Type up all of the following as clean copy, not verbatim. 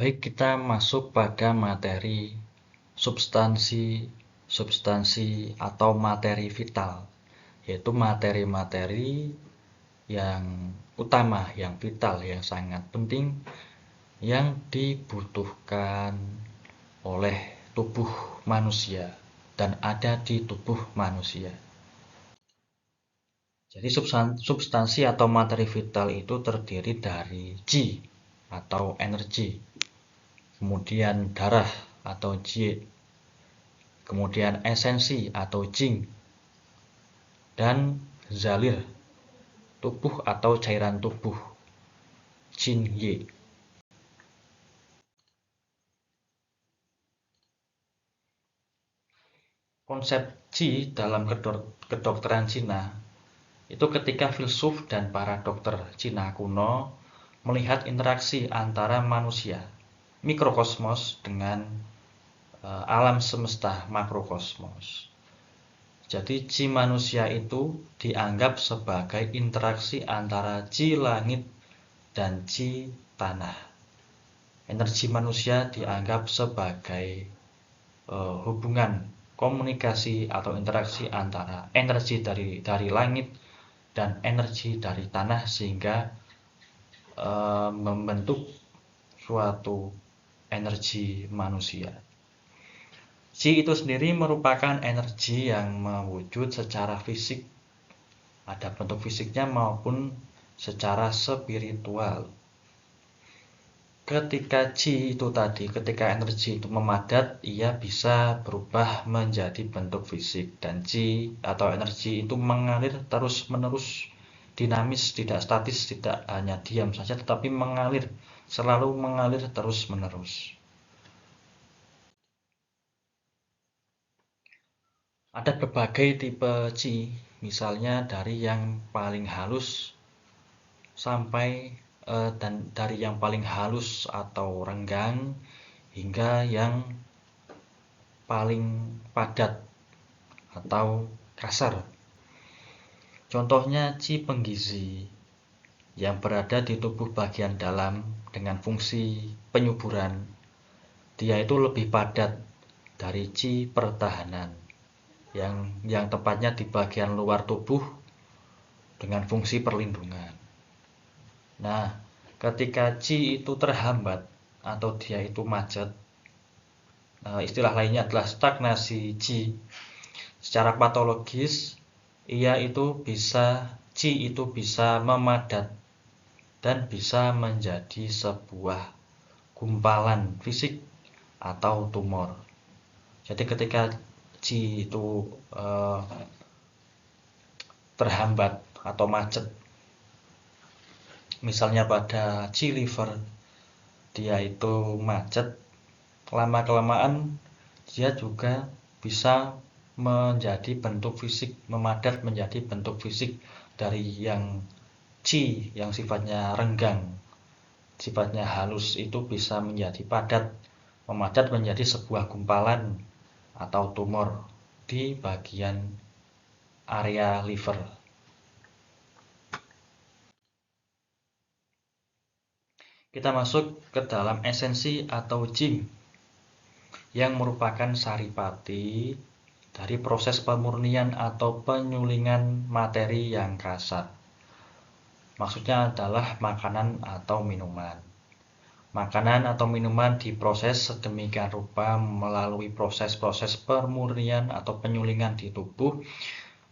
Baik, kita masuk pada materi substansi atau materi vital, yaitu materi-materi yang utama, yang vital, yang sangat penting, yang dibutuhkan oleh tubuh manusia dan ada di tubuh manusia. Jadi substansi atau materi vital itu terdiri dari Qi atau energi, kemudian darah atau Jie, kemudian esensi atau Jing, dan zalir, tubuh atau cairan tubuh, Jin Ye. Konsep Qi dalam kedokteran Cina itu ketika filsuf dan para dokter Cina kuno melihat interaksi antara manusia mikrokosmos dengan alam semesta makrokosmos. Jadi Qi manusia itu dianggap sebagai interaksi antara Qi langit dan Qi tanah. Energi manusia dianggap sebagai hubungan komunikasi atau interaksi antara energi dari langit dan energi dari tanah sehingga membentuk suatu energi manusia. Qi itu sendiri merupakan energi yang mewujud secara fisik, ada bentuk fisiknya maupun secara spiritual. Ketika Qi itu tadi, ketika energi itu memadat, ia bisa berubah menjadi bentuk fisik. Dan Qi atau energi itu mengalir terus-menerus, dinamis, tidak statis, tidak hanya diam saja, tetapi mengalir, selalu mengalir terus-menerus. Ada berbagai tipe Qi, misalnya dari yang paling halus sampai dan dari yang paling halus atau renggang hingga yang paling padat atau kasar. Contohnya Qi penggizi yang berada di tubuh bagian dalam dengan fungsi penyuburan. Dia itu lebih padat dari Qi pertahanan yang tepatnya di bagian luar tubuh dengan fungsi perlindungan. Nah, ketika Qi itu terhambat atau dia itu macet, istilah lainnya adalah stagnasi Qi. Secara patologis, Qi itu bisa memadat dan bisa menjadi sebuah gumpalan fisik atau tumor. Jadi ketika Qi itu terhambat atau macet, misalnya pada Qi liver, dia itu macet, lama-kelamaan dia juga bisa menjadi bentuk fisik, memadat menjadi bentuk fisik dari yang Qi yang sifatnya renggang, sifatnya halus itu bisa menjadi padat, memadat menjadi sebuah gumpalan atau tumor di bagian area liver. Kita masuk ke dalam esensi atau Jing yang merupakan saripati dari proses pemurnian atau penyulingan materi yang kasar. Maksudnya adalah makanan atau minuman. Makanan atau minuman diproses sedemikian rupa melalui proses-proses pemurnian atau penyulingan di tubuh,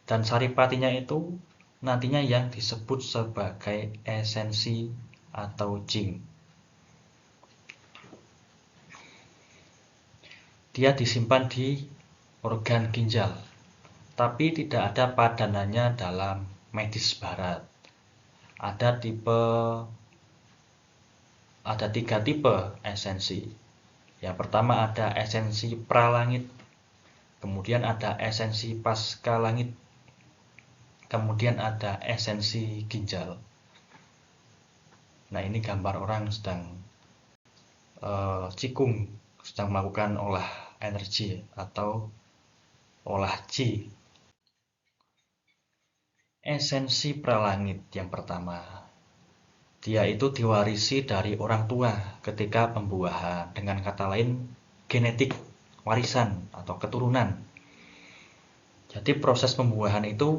dan saripatinya itu nantinya yang disebut sebagai esensi atau Jing. Dia disimpan di organ ginjal, tapi tidak ada padanannya dalam medis barat. Ada 3 tipe esensi. Yang pertama ada esensi pralangit, kemudian ada esensi pasca langit, kemudian ada esensi ginjal. Nah, ini gambar orang sedang cikung, sedang melakukan olah energi atau olah Qi. Esensi pralangit yang pertama. Dia itu diwarisi dari orang tua ketika pembuahan. Dengan kata lain, genetik, warisan atau keturunan. Jadi proses pembuahan itu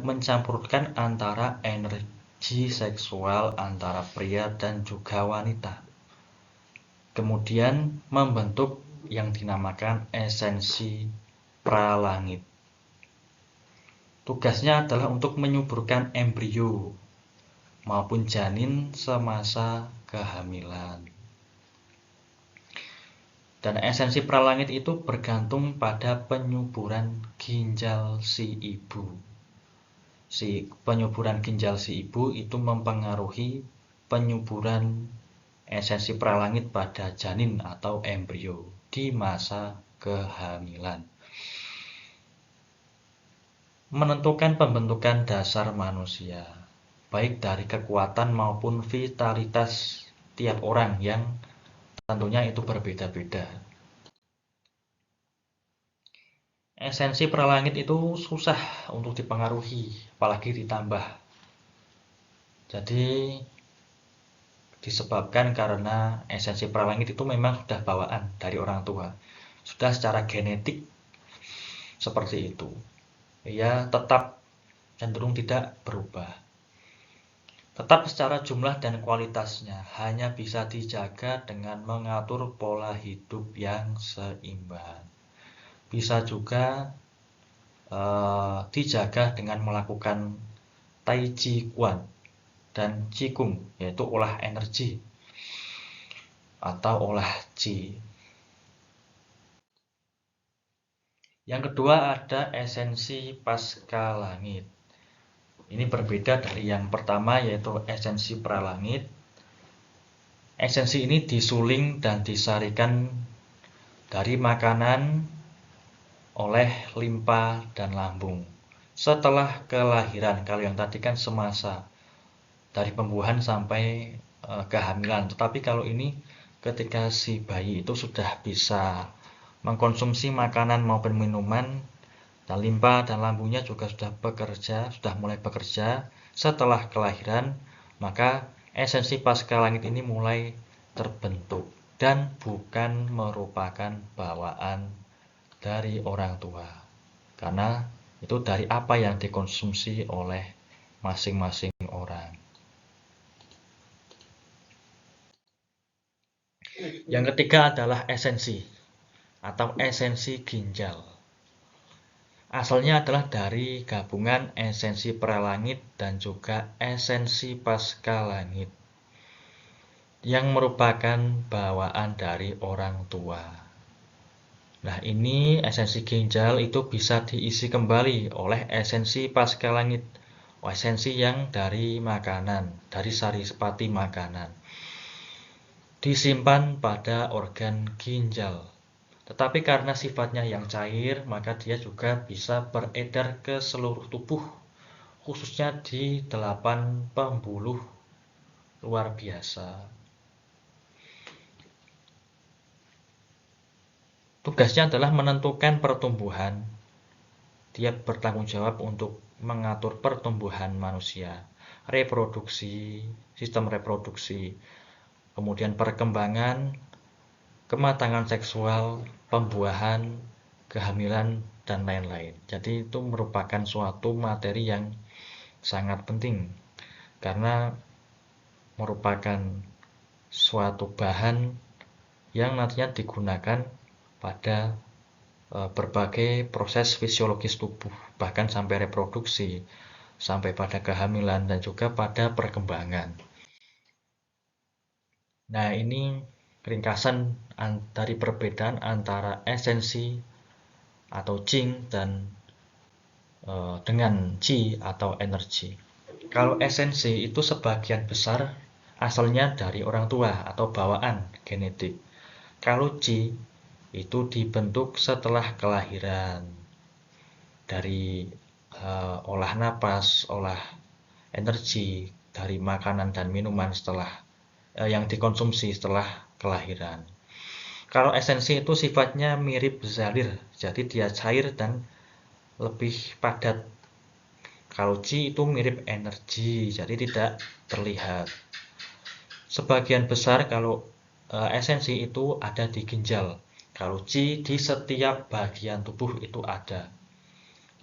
mencampurkan antara energi seksual antara pria dan juga wanita. Kemudian membentuk yang dinamakan esensi pralangit. Tugasnya adalah untuk menyuburkan embrio maupun janin semasa kehamilan. Dan esensi pralangit itu bergantung pada penyuburan ginjal si ibu. Penyuburan ginjal si ibu itu mempengaruhi penyuburan esensi pralangit pada janin atau embrio di masa kehamilan. Menentukan pembentukan dasar manusia, baik dari kekuatan maupun vitalitas tiap orang yang tentunya itu berbeda-beda. Esensi pralangit itu susah untuk dipengaruhi, apalagi ditambah. Jadi disebabkan karena esensi pralangit itu memang sudah bawaan dari orang tua. Sudah secara genetik seperti itu. Ya tetap cenderung tidak berubah. Tetap secara jumlah dan kualitasnya hanya bisa dijaga dengan mengatur pola hidup yang seimbang. Bisa juga dijaga dengan melakukan Tai Chi Chuan dan Qigong, yaitu olah energi atau olah Qi. Yang kedua ada esensi pasca langit. Ini berbeda dari yang pertama yaitu esensi pralangit. Esensi ini disuling dan disarikan dari makanan oleh limpa dan lambung. Setelah kelahiran, kalau yang tadi kan semasa dari pembuahan sampai kehamilan. Tetapi kalau ini ketika si bayi itu sudah bisa mengkonsumsi makanan maupun minuman, dan limpa dan lambungnya juga sudah mulai bekerja setelah kelahiran, maka esensi pasca langit ini mulai terbentuk dan bukan merupakan bawaan dari orang tua, karena itu dari apa yang dikonsumsi oleh masing-masing orang. Yang ketiga adalah esensi atau esensi ginjal. Asalnya adalah dari gabungan esensi pralangit dan juga esensi pasca langit yang merupakan bawaan dari orang tua. Nah, ini esensi ginjal itu bisa diisi kembali oleh esensi pasca langit, esensi yang dari makanan, dari saripati makanan. Disimpan pada organ ginjal. Tetapi karena sifatnya yang cair, maka dia juga bisa beredar ke seluruh tubuh, khususnya di 8 pembuluh luar biasa. Tugasnya adalah menentukan pertumbuhan. Dia bertanggung jawab untuk mengatur pertumbuhan manusia, reproduksi, sistem reproduksi, kemudian perkembangan, kematangan seksual, pembuahan, kehamilan, dan lain-lain. Jadi itu merupakan suatu materi yang sangat penting karena merupakan suatu bahan yang nantinya digunakan pada berbagai proses fisiologis tubuh, bahkan sampai reproduksi, sampai pada kehamilan, dan juga pada perkembangan. Nah, ini ringkasan dari perbedaan antara esensi atau Qing dan dengan Qi atau energi. Kalau esensi itu sebagian besar asalnya dari orang tua atau bawaan genetik. Kalau Qi itu dibentuk setelah kelahiran dari olah napas, olah energi dari makanan dan minuman setelah yang dikonsumsi setelah kelahiran. Kalau esensi itu sifatnya mirip zalir, jadi dia cair dan lebih padat. Kalau Qi itu mirip energi, jadi tidak terlihat. Sebagian besar kalau esensi itu ada di ginjal. Kalau Qi di setiap bagian tubuh itu ada.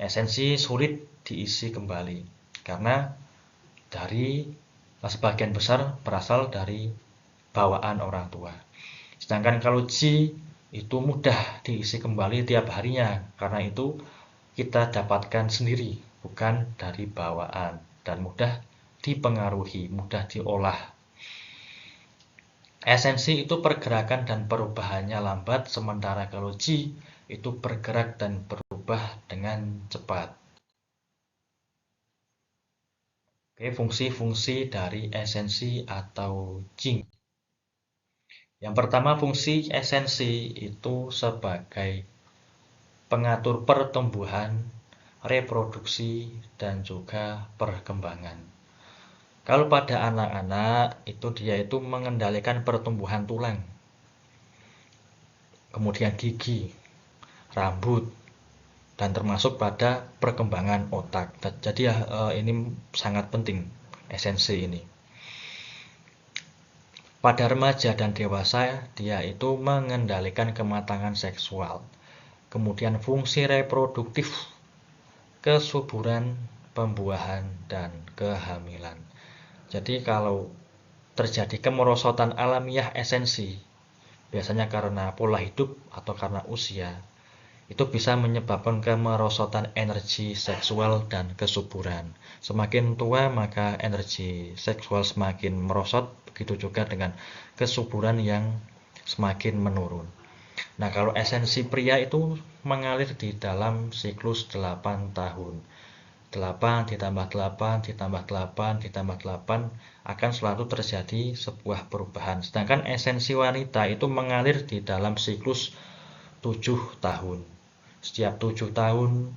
Esensi sulit diisi kembali karena dari sebagian besar berasal dari bawaan orang tua. Sedangkan kalau Qi itu mudah diisi kembali tiap harinya, karena itu kita dapatkan sendiri, bukan dari bawaan, dan mudah dipengaruhi, mudah diolah. Esensi itu pergerakan dan perubahannya lambat, sementara kalau Qi itu bergerak dan berubah dengan cepat. Oke, fungsi-fungsi dari esensi atau Qing. Yang pertama, fungsi esensi itu sebagai pengatur pertumbuhan, reproduksi, dan juga perkembangan. Kalau pada anak-anak, itu dia itu mengendalikan pertumbuhan tulang, kemudian gigi, rambut, dan termasuk pada perkembangan otak. Jadi ya, ini sangat penting esensi ini. Pada remaja dan dewasa, dia itu mengendalikan kematangan seksual, kemudian fungsi reproduktif, kesuburan, pembuahan, dan kehamilan. Jadi kalau terjadi kemerosotan alamiah esensi, biasanya karena pola hidup atau karena usia, itu bisa menyebabkan kemerosotan energi seksual dan kesuburan. Semakin tua maka energi seksual semakin merosot, begitu juga dengan kesuburan yang semakin menurun. Nah, kalau esensi pria itu mengalir di dalam siklus 8 tahun. 8 ditambah 8 ditambah 8 ditambah 8 akan selalu terjadi sebuah perubahan. Sedangkan esensi wanita itu mengalir di dalam siklus 7 tahun. Setiap 7 tahun,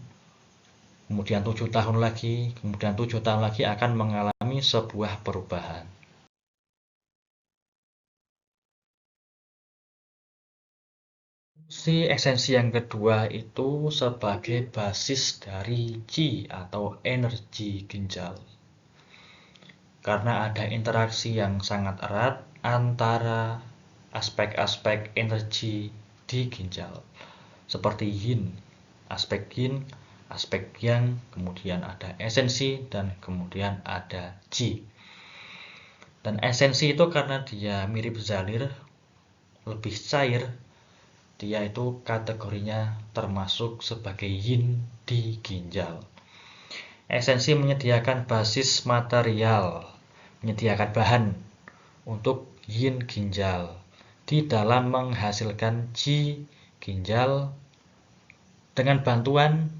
kemudian 7 tahun lagi, kemudian 7 tahun lagi akan mengalami sebuah perubahan. Fungsi esensi yang kedua itu sebagai basis dari Qi atau energi ginjal. Karena ada interaksi yang sangat erat antara aspek-aspek energi di ginjal. Seperti yin, aspek yang, kemudian ada esensi, dan kemudian ada Qi. Dan esensi itu karena dia mirip zalir, lebih cair, dia itu kategorinya termasuk sebagai yin di ginjal. Esensi menyediakan basis material, menyediakan bahan untuk yin ginjal di dalam menghasilkan Qi ginjal dengan bantuan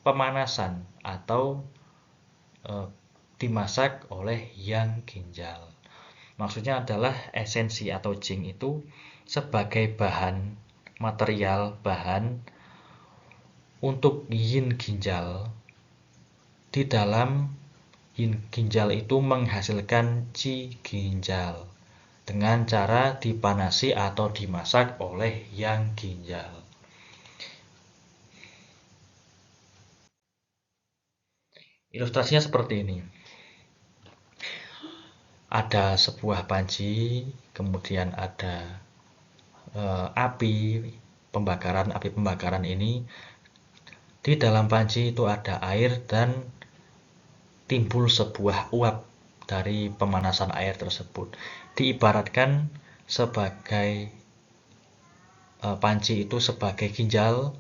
pemanasan atau dimasak oleh yang ginjal. Maksudnya adalah esensi atau Qing itu sebagai bahan material, bahan untuk yin ginjal. Di dalam yin ginjal itu menghasilkan Qi ginjal dengan cara dipanasi atau dimasak oleh yang ginjal. Ilustrasinya seperti ini. Ada sebuah panci, kemudian ada api pembakaran ini. Di dalam panci itu ada air dan timbul sebuah uap dari pemanasan air tersebut. Diibaratkan sebagai panci itu sebagai ginjal,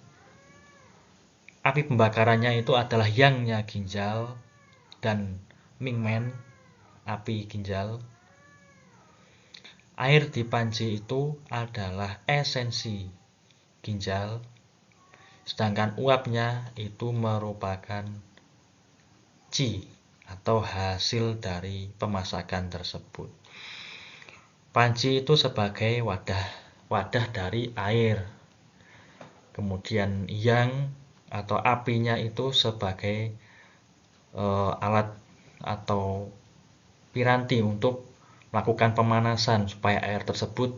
api pembakarannya itu adalah yangnya ginjal, dan mingmen api ginjal. Air di panci itu adalah esensi ginjal, sedangkan uapnya itu merupakan Qi atau hasil dari pemasakan tersebut. Panci itu sebagai wadah dari air. Kemudian yang atau apinya itu sebagai alat atau piranti untuk melakukan pemanasan supaya air tersebut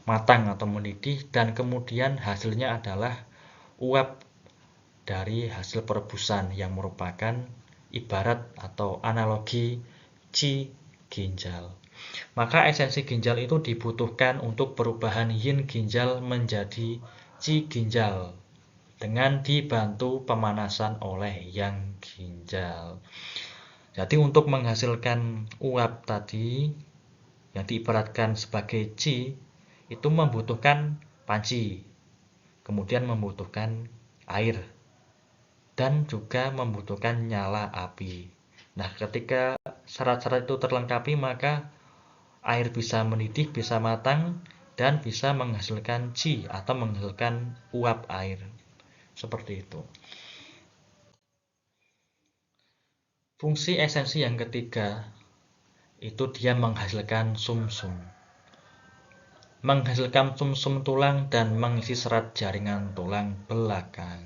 matang atau mendidih, dan kemudian hasilnya adalah uap dari hasil perebusan yang merupakan ibarat atau analogi Qi ginjal. Maka esensi ginjal itu dibutuhkan untuk perubahan yin ginjal menjadi qi ginjal dengan dibantu pemanasan oleh yang ginjal. Jadi untuk menghasilkan uap tadi yang diibaratkan sebagai qi itu membutuhkan panci, kemudian membutuhkan air, dan juga membutuhkan nyala api. Nah, ketika syarat-syarat itu terlengkapi, maka air bisa mendidih, bisa matang, dan bisa menghasilkan qi atau menghasilkan uap air. Seperti itu. Fungsi esensi yang ketiga, itu dia menghasilkan sumsum. Menghasilkan sumsum tulang dan mengisi serat jaringan tulang belakang.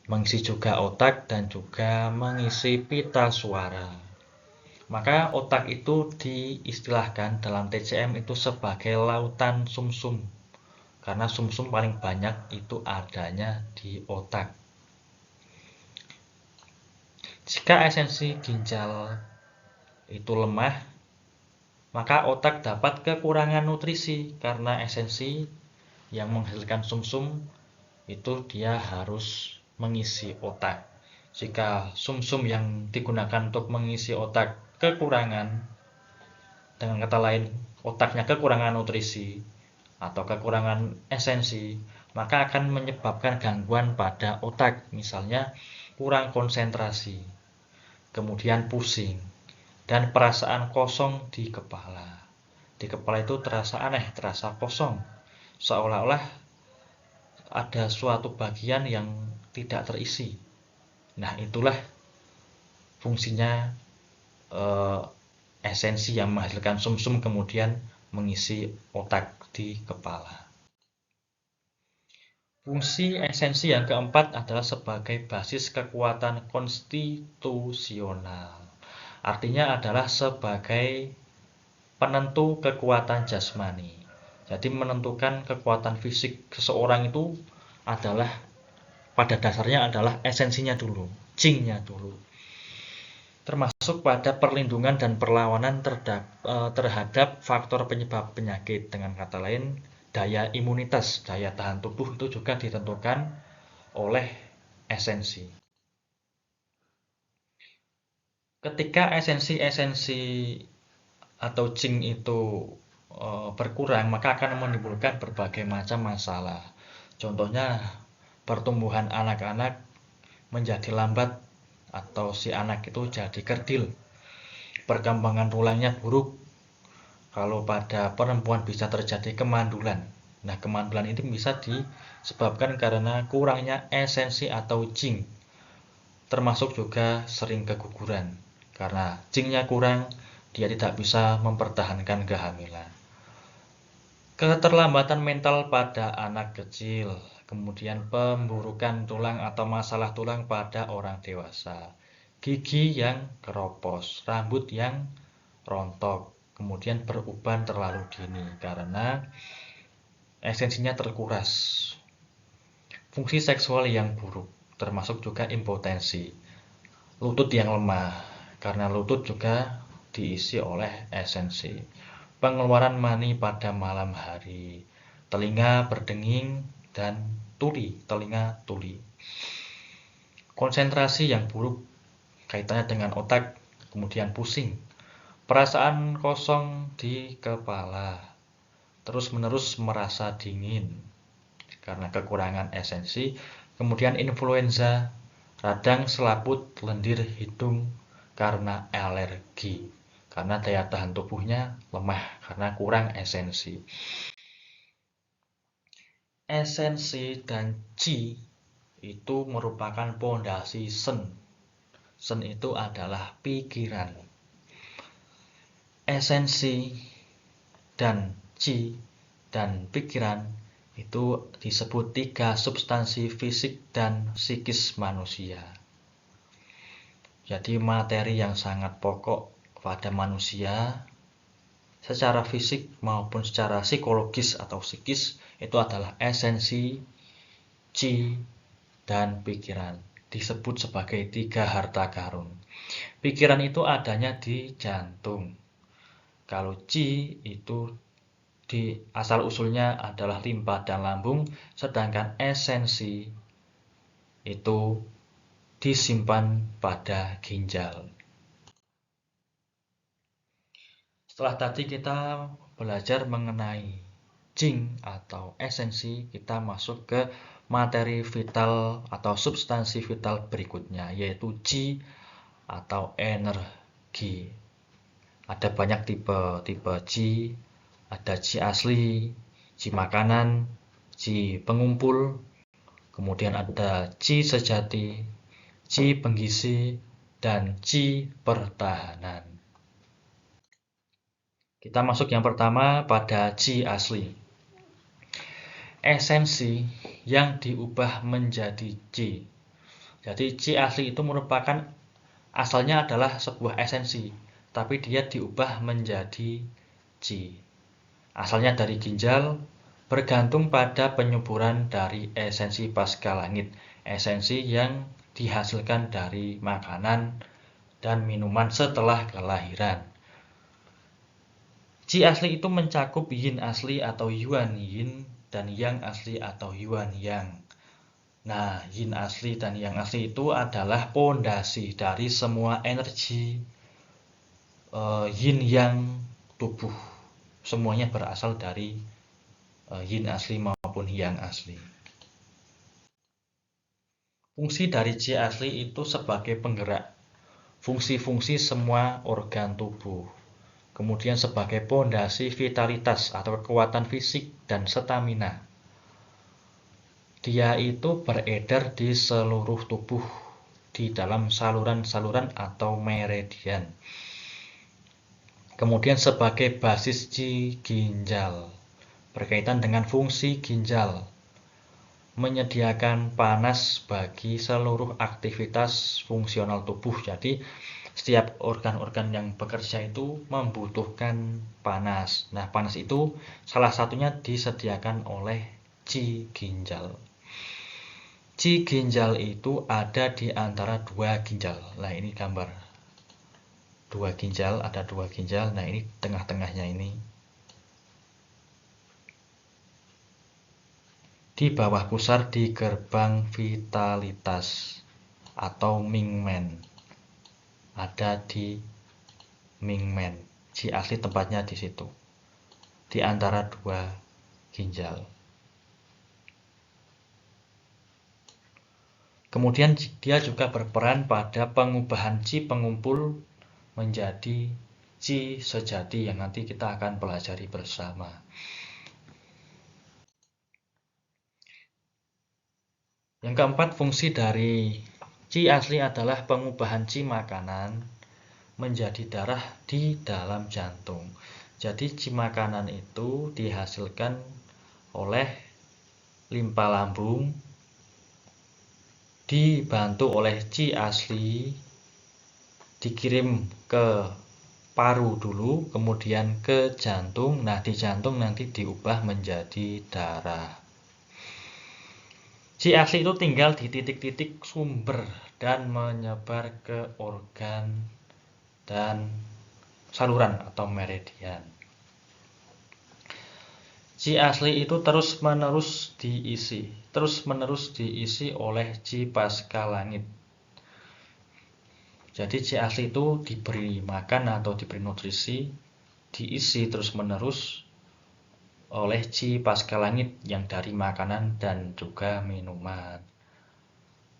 Mengisi juga otak dan juga mengisi pita suara. Maka otak itu diistilahkan dalam TCM itu sebagai lautan sumsum. Karena sumsum paling banyak itu adanya di otak. Jika esensi ginjal itu lemah, maka otak dapat kekurangan nutrisi karena esensi yang menghasilkan sumsum itu dia harus mengisi otak. Jika sumsum yang digunakan untuk mengisi otak kekurangan, dengan kata lain otaknya kekurangan nutrisi atau kekurangan esensi, maka akan menyebabkan gangguan pada otak, misalnya kurang konsentrasi, kemudian pusing, dan perasaan kosong di kepala. Di kepala itu terasa aneh, terasa kosong, seolah-olah ada suatu bagian yang tidak terisi. Nah, itulah fungsinya esensi yang menghasilkan sumsum kemudian mengisi otak di kepala. Fungsi esensi yang keempat adalah sebagai basis kekuatan konstitusional. Artinya adalah sebagai penentu kekuatan jasmani. Jadi menentukan kekuatan fisik seseorang itu adalah pada dasarnya adalah esensinya dulu, qingnya dulu. Termasuk pada perlindungan dan perlawanan terhadap faktor penyebab penyakit. Dengan kata lain, daya imunitas, daya tahan tubuh itu juga ditentukan oleh esensi. Ketika esensi-esensi atau qing itu berkurang, maka akan menimbulkan berbagai macam masalah. Contohnya pertumbuhan anak-anak menjadi lambat atau si anak itu jadi kerdil. Perkembangan tulangnya buruk. Kalau pada perempuan bisa terjadi kemandulan. Nah, kemandulan ini bisa disebabkan karena kurangnya esensi atau qing. Termasuk juga sering keguguran. Karena qingnya kurang, dia tidak bisa mempertahankan kehamilan. Keterlambatan mental pada anak kecil, kemudian pemburukan tulang atau masalah tulang pada orang dewasa, gigi yang keropos, rambut yang rontok, kemudian beruban terlalu dini karena esensinya terkuras. Fungsi seksual yang buruk, termasuk juga impotensi, lutut yang lemah, karena lutut juga diisi oleh esensi. Pengeluaran mani pada malam hari, telinga berdenging, dan telinga tuli. Konsentrasi yang buruk kaitannya dengan otak, kemudian pusing. Perasaan kosong di kepala, terus-menerus merasa dingin karena kekurangan esensi, kemudian influenza, radang selaput lendir hidung karena alergi. Karena daya tahan tubuhnya lemah karena kurang esensi. Esensi dan qi itu merupakan pondasi shen. Shen itu adalah pikiran. Esensi dan qi dan pikiran itu disebut 3 substansi fisik dan psikis manusia. Jadi materi yang sangat pokok pada manusia secara fisik maupun secara psikologis atau psikis itu adalah esensi, qi, dan pikiran. Disebut sebagai 3 harta karun. Pikiran itu adanya di jantung. Kalau Qi itu di asal usulnya adalah limpa dan lambung, sedangkan esensi itu disimpan pada ginjal. Setelah tadi kita belajar mengenai Jing atau esensi, kita masuk ke materi vital atau substansi vital berikutnya, yaitu Qi atau energi. Ada banyak tipe Qi, ada Qi asli, Qi makanan, Qi pengumpul, kemudian ada Qi sejati, Qi pengisi, dan Qi pertahanan. Kita masuk yang pertama pada Qi asli. Esensi yang diubah menjadi Qi. Jadi Qi asli itu merupakan asalnya adalah sebuah esensi, tapi dia diubah menjadi Qi. Asalnya dari ginjal, bergantung pada penyuburan dari esensi pasca langit, esensi yang dihasilkan dari makanan dan minuman setelah kelahiran. Qi asli itu mencakup yin asli atau yuan yin dan yang asli atau yuan yang. Nah, yin asli dan yang asli itu adalah pondasi dari semua energi yin yang tubuh. Semuanya berasal dari yin asli maupun yang asli. Fungsi dari Qi asli itu sebagai penggerak fungsi-fungsi semua organ tubuh. Kemudian sebagai pondasi vitalitas atau kekuatan fisik dan stamina. Dia itu beredar di seluruh tubuh di dalam saluran-saluran atau meridian. Kemudian sebagai basis Qi ginjal, berkaitan dengan fungsi ginjal, menyediakan panas bagi seluruh aktivitas fungsional tubuh. Jadi setiap organ-organ yang bekerja itu membutuhkan panas. Nah, panas itu salah satunya disediakan oleh Qi ginjal. Qi ginjal itu ada di antara dua ginjal. Nah, ini gambar dua ginjal, ada dua ginjal. Nah, ini tengah-tengahnya ini. Di bawah pusar di gerbang vitalitas atau Mingmen. Ada di Mingmen. Qi asli tempatnya di situ. Di antara dua ginjal. Kemudian dia juga berperan pada pengubahan Qi pengumpul menjadi Qi sejati yang nanti kita akan pelajari bersama. Yang keempat, fungsi dari Qi asli adalah pengubahan Qi makanan menjadi darah di dalam jantung. Jadi Qi makanan itu dihasilkan oleh limpa lambung, dibantu oleh Qi asli, dikirim ke paru dulu, kemudian ke jantung. Nah, di jantung nanti diubah menjadi darah. Qi asli itu tinggal di titik-titik sumber dan menyebar ke organ dan saluran atau meridian. Qi asli itu terus-menerus diisi oleh Qi pasca langit. Jadi Qi asli itu diberi makan atau diberi nutrisi, diisi terus-menerus oleh Qi pasca langit yang dari makanan dan juga minuman.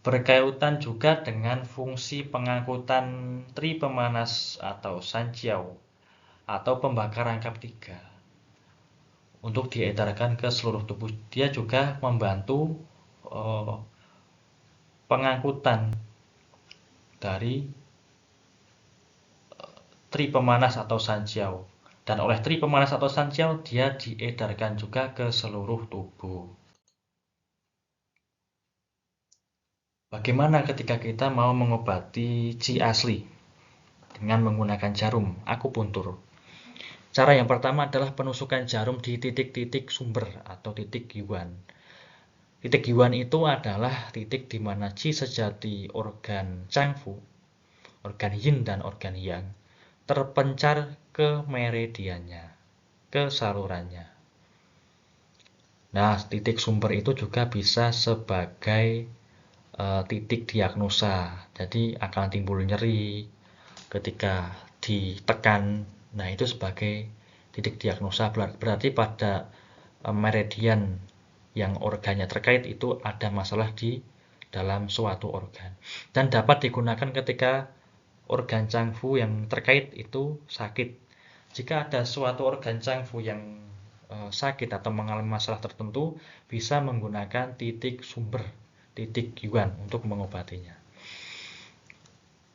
Berkaitan juga dengan fungsi pengangkutan tri pemanas atau sanjiao atau pembakar rangkap 3 untuk diedarkan ke seluruh tubuh. Dia juga membantu pengangkutan dari tri pemanas atau sanjiao. Dan oleh tri pemanas atau sanjiao dia diedarkan juga ke seluruh tubuh. Bagaimana ketika kita mau mengobati Qi asli dengan menggunakan jarum akupuntur? Cara yang pertama adalah penusukan jarum di titik-titik sumber atau titik yuan. Titik yuan itu adalah titik di mana Qi sejati organ Changfu, organ yin dan organ yang, terpencar ke meridiannya, ke salurannya. Nah, titik sumber itu juga bisa sebagai titik diagnosa. Jadi akan timbul nyeri ketika ditekan. Nah, itu sebagai titik diagnosa. Berarti pada meridian yang organnya terkait itu ada masalah di dalam suatu organ. Dan dapat digunakan ketika organ Changfu yang terkait itu sakit. Jika ada suatu organ Changfu yang sakit atau mengalami masalah tertentu, bisa menggunakan titik sumber, titik Yuan untuk mengobatinya.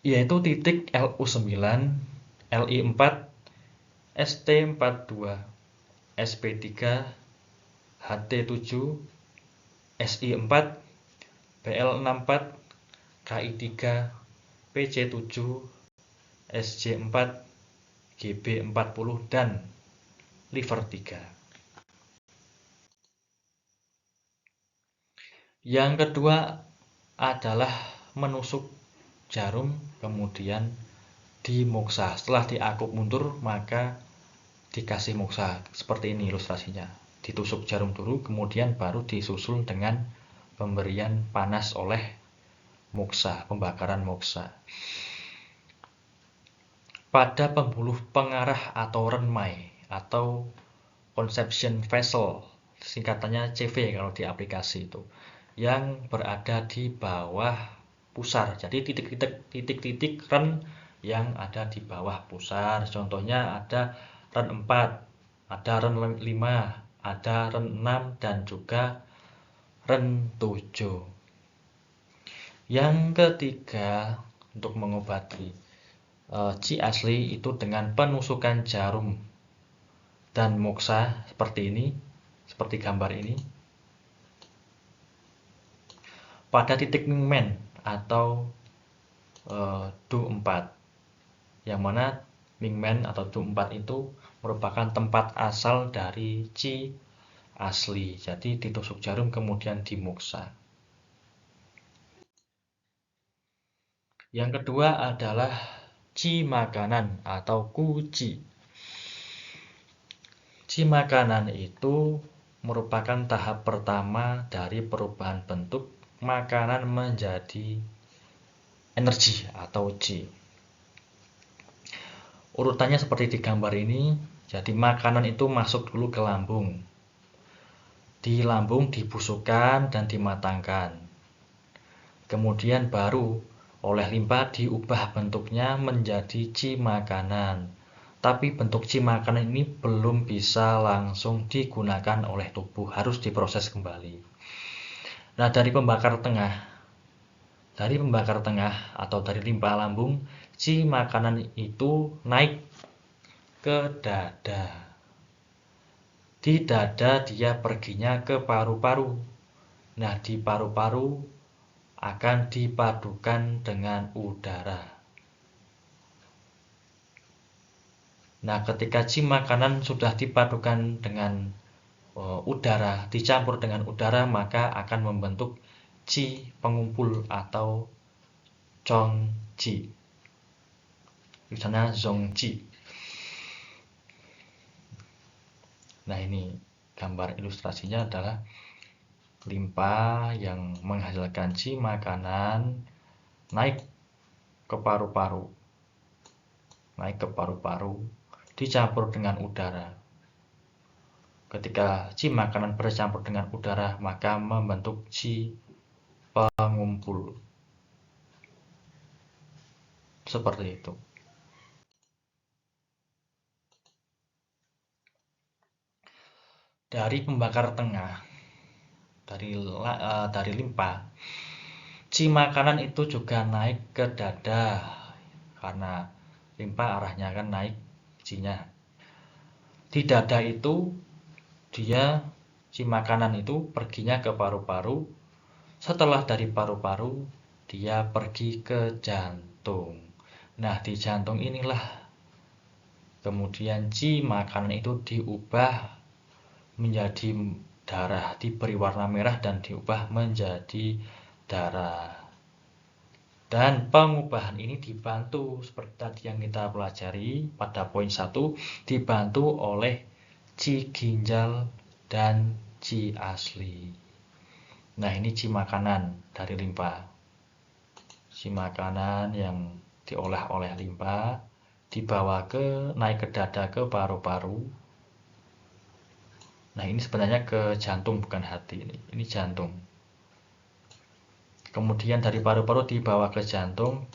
Yaitu titik LU9, LI4, ST42, SP3, HT7, SI4, BL64, KI3, PC7, SJ4, GB40, dan liver 3. Yang kedua adalah menusuk jarum kemudian dimoksa. Setelah diakupuntur maka dikasih moksa. Seperti ini ilustrasinya. Ditusuk jarum dulu kemudian baru disusul dengan pemberian panas oleh moksa, pembakaran moksa. Pada pembuluh pengarah atau renmai atau conception vessel, singkatannya CV kalau di aplikasi itu, yang berada di bawah pusar. Jadi titik-titik ren yang ada di bawah pusar. Contohnya ada ren 4, ada ren 5, ada ren 6, dan juga ren 7. Yang ketiga, untuk mengobati Qi asli itu dengan penusukan jarum dan moksa seperti ini, seperti gambar ini, pada titik Mingmen atau Du4, yang mana Mingmen atau Du4 itu merupakan tempat asal dari Qi asli. Jadi ditusuk jarum kemudian dimoksa. Yang kedua adalah Qi makanan atau Qi. Qi makanan itu merupakan tahap pertama dari perubahan bentuk makanan menjadi energi atau Qi. Urutannya seperti di gambar ini. Jadi makanan itu masuk dulu ke lambung. Di lambung dibusukkan dan dimatangkan. Kemudian baru oleh limpa diubah bentuknya menjadi Qi makanan. Tapi bentuk Qi makanan ini belum bisa langsung digunakan oleh tubuh, harus diproses kembali. Nah, dari pembakar tengah atau dari limpa lambung, Qi makanan itu naik ke dada. Di dada dia perginya ke paru-paru. Nah, di paru-paru akan dipadukan dengan udara. Nah, ketika Qi makanan sudah dipadukan dengan udara, dicampur dengan udara, maka akan membentuk Qi pengumpul atau Zhong Qi. Misalnya Zhong Qi. Nah, ini gambar ilustrasinya adalah limpa yang menghasilkan Qi makanan naik ke paru-paru. Dicampur dengan udara. Ketika Qi makanan bercampur dengan udara, maka membentuk Qi pengumpul. Seperti itu. Dari pembakar tengah, dari limpa, Qi makanan itu juga naik ke dada. Karena limpa arahnya kan naik Qi-nya. Di dada itu Qi makanan itu perginya ke paru-paru. Setelah dari paru-paru dia pergi ke jantung. Nah, di jantung inilah kemudian Qi makanan itu diubah menjadi diberi warna merah dan diubah menjadi darah. Dan pengubahan ini dibantu seperti tadi yang kita pelajari pada poin 1, dibantu oleh Qi ginjal dan Qi asli. Nah, ini Qi makanan dari limpa. Qi makanan yang diolah oleh limpa dibawa naik ke dada, ke paru-paru. Nah, ini sebenarnya ke jantung bukan hati ini. Ini jantung. Kemudian dari paru-paru dibawa ke jantung.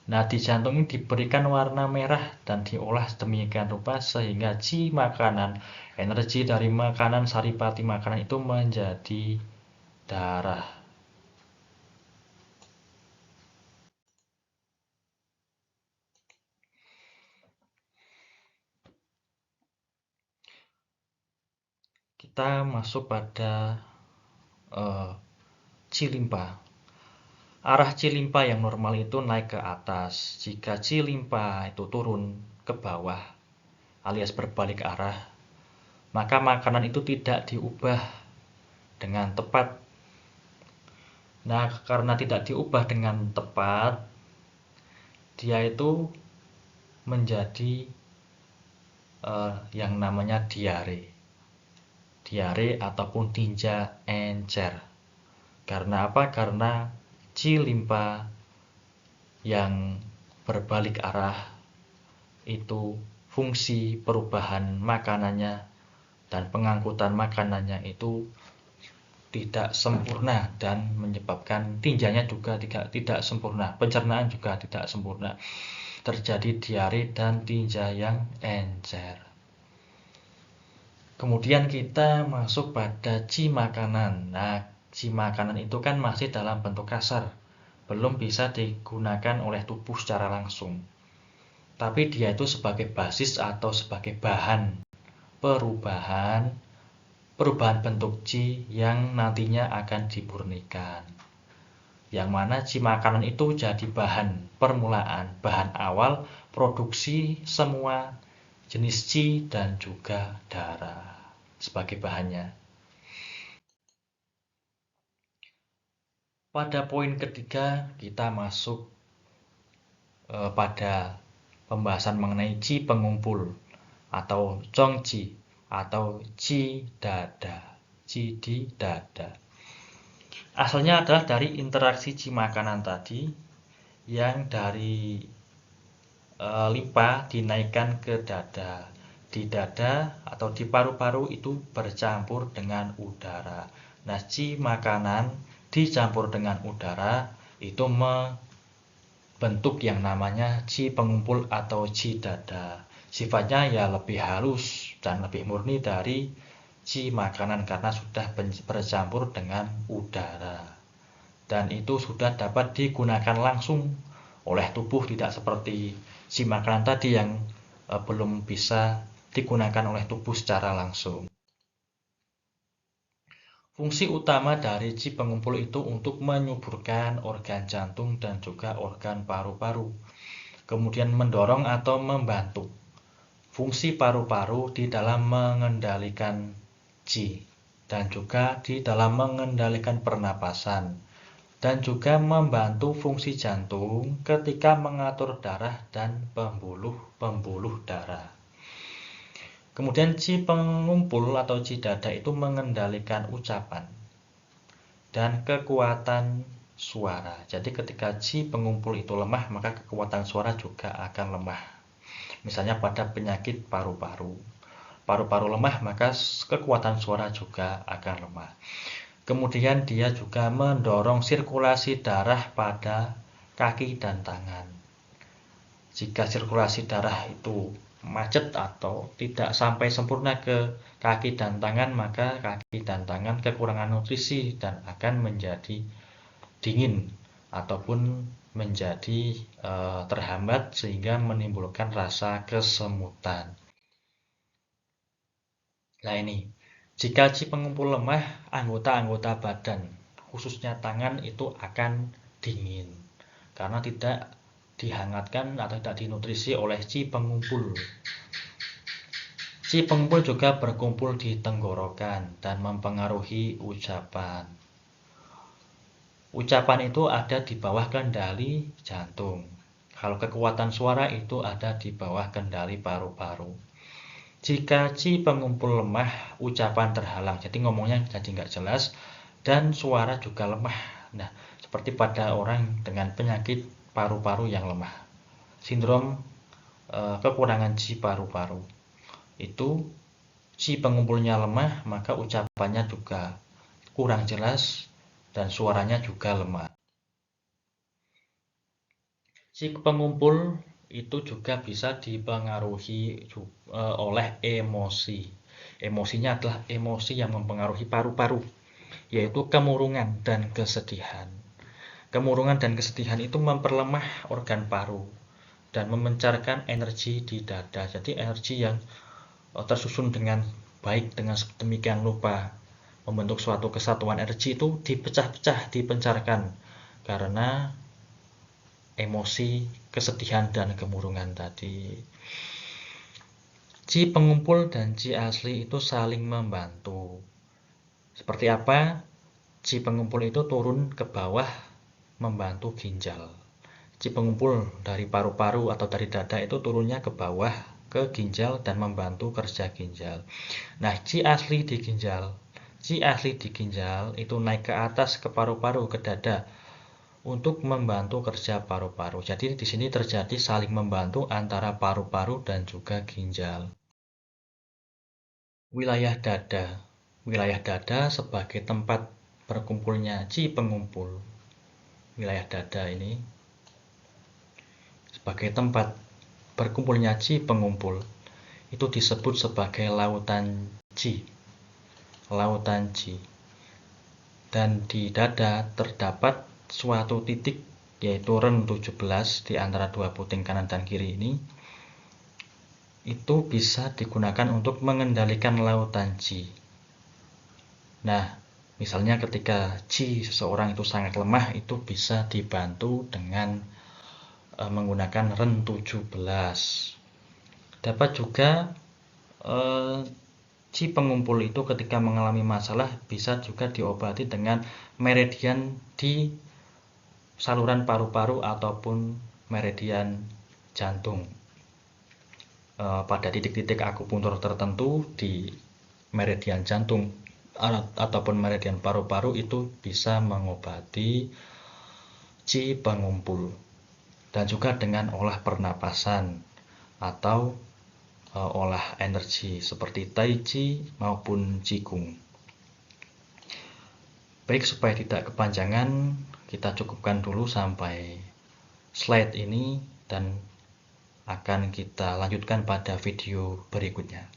Nah, di jantung ini diberikan warna merah dan diolah sedemikian rupa sehingga Qi makanan, energi dari makanan, saripati makanan itu menjadi darah. Kita masuk pada Qi limpa. Arah Qi limpa yang normal itu naik ke atas. Jika Qi limpa itu turun ke bawah alias berbalik arah, maka makanan itu tidak diubah dengan tepat. Nah, karena tidak diubah dengan tepat, dia itu menjadi yang namanya diare. Diare ataupun tinja encer. Karena apa? Karena Qi limpa yang berbalik arah itu fungsi perubahan makanannya dan pengangkutan makanannya itu tidak sempurna dan menyebabkan tinjanya juga tidak sempurna, pencernaan juga tidak sempurna. Terjadi diare dan tinja yang encer. Kemudian kita masuk pada Qi makanan. Nah, Qi makanan itu kan masih dalam bentuk kasar, belum bisa digunakan oleh tubuh secara langsung. Tapi dia itu sebagai basis atau sebagai bahan perubahan bentuk Qi yang nantinya akan dimurnikan. Yang mana Qi makanan itu jadi bahan permulaan, bahan awal produksi semua jenis Qi dan juga darah sebagai bahannya. Pada poin ketiga kita masuk pada pembahasan mengenai Qi pengumpul atau Zhongqi atau Qi dada, Qi di dada. Asalnya adalah dari interaksi Qi makanan tadi yang dari limpa dinaikkan ke dada. Di dada atau di paru-paru itu bercampur dengan udara. Nah, Qi makanan dicampur dengan udara itu membentuk yang namanya Qi pengumpul atau Qi dada. Sifatnya ya lebih halus dan lebih murni dari Qi makanan karena sudah bercampur dengan udara. Dan itu sudah dapat digunakan langsung oleh tubuh, tidak seperti Qi makanan tadi yang belum bisa digunakan oleh tubuh secara langsung. Fungsi utama dari Qi pengumpul itu untuk menyuburkan organ jantung dan juga organ paru-paru. Kemudian mendorong atau membantu fungsi paru-paru di dalam mengendalikan Qi dan juga di dalam mengendalikan pernapasan dan juga membantu fungsi jantung ketika mengatur darah dan pembuluh darah. Kemudian Qi pengumpul atau Qi dada itu mengendalikan ucapan dan kekuatan suara. Jadi ketika Qi pengumpul itu lemah, maka kekuatan suara juga akan lemah. Misalnya pada penyakit paru-paru. Paru-paru lemah, maka kekuatan suara juga akan lemah. Kemudian dia juga mendorong sirkulasi darah pada kaki dan tangan. Jika sirkulasi darah itu macet atau tidak sampai sempurna ke kaki dan tangan, maka kaki dan tangan kekurangan nutrisi dan akan menjadi dingin ataupun menjadi terhambat sehingga menimbulkan rasa kesemutan. Nah, ini jika Qi pengumpul lemah, anggota-anggota badan khususnya tangan itu akan dingin karena tidak dihangatkan atau tidak dinutrisi oleh Qi pengumpul. Qi pengumpul juga berkumpul di tenggorokan dan mempengaruhi ucapan. Ucapan itu ada di bawah kendali jantung. Kalau kekuatan suara itu ada di bawah kendali paru-paru. Jika Qi pengumpul lemah, ucapan terhalang. Jadi ngomongnya jadi nggak jelas dan suara juga lemah. Nah, seperti pada orang dengan penyakit paru-paru yang lemah. Sindrom kekurangan Qi paru-paru. Itu Qi pengumpulnya lemah, maka ucapannya juga kurang jelas dan suaranya juga lemah. Si pengumpul itu juga bisa dipengaruhi oleh emosi. Emosinya adalah emosi yang mempengaruhi paru-paru, yaitu kemurungan dan kesedihan. Kemurungan dan kesedihan itu memperlemah organ paru dan memencarkan energi di dada. Jadi energi yang tersusun dengan baik dengan sedemikian rupa membentuk suatu kesatuan energi itu dipecah-pecah, dipencarkan karena emosi, kesedihan, dan kemurungan tadi. Qi pengumpul dan Qi asli itu saling membantu. Seperti apa? Qi pengumpul itu turun ke bawah membantu ginjal. Qi pengumpul dari paru-paru atau dari dada itu turunnya ke bawah ke ginjal dan membantu kerja ginjal. Nah, Qi asli di ginjal itu naik ke atas ke paru-paru, ke dada untuk membantu kerja paru-paru. Jadi di sini terjadi saling membantu antara paru-paru dan juga ginjal. Wilayah dada. Wilayah dada sebagai tempat berkumpulnya Qi pengumpul. Wilayah dada ini sebagai tempat berkumpulnya Qi pengumpul itu disebut sebagai lautan Qi. Lautan Qi. Dan di dada terdapat suatu titik yaitu Ren 17 di antara dua puting kanan dan kiri ini. Itu bisa digunakan untuk mengendalikan lautan Qi. Nah, misalnya ketika Qi seseorang itu sangat lemah, itu bisa dibantu dengan menggunakan Ren 17. Dapat juga Qi pengumpul itu ketika mengalami masalah bisa juga diobati dengan meridian di saluran paru-paru ataupun meridian jantung. Pada titik-titik akupuntur tertentu di meridian jantung ataupun meridian paru-paru itu bisa mengobati Qi pengumpul. Dan juga dengan olah pernapasan atau olah energi seperti Tai Chi maupun Qigong. Baik, supaya tidak kepanjangan, kita cukupkan dulu sampai slide ini dan akan kita lanjutkan pada video berikutnya.